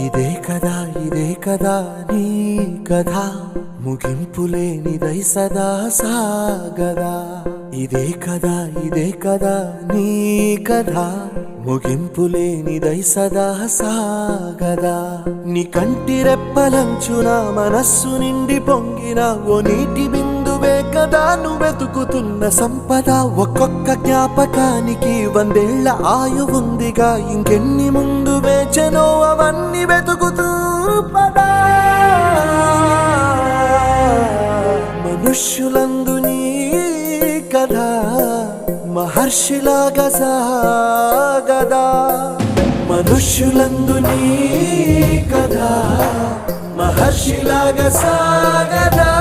ఇదే కదా నీ కథ ముగింపులేనిదై సదా సాగదా. ఇదే కదా నీ కథ ముగింపులేనిదై సదా సాగదా. నీ కంటి రెప్పలంచున మనస్సు నిండి పొంగిన ఓ నీటి బిందువే కదా నువ్వెతుకుతున్న సంపద. ఒక్కొక్క జ్ఞాపకానికి 100 ఏళ్ల ఆయువుందిగా, ఇంకెన్ని ముందు వేచెనో అవన్నీ వెతుకుతూ పదా. మనుష్యులందు నీ కథ మహర్షిలాగా సాగదా. మనుష్యులందు నీ కథ మహర్షిలాగా సాగదా.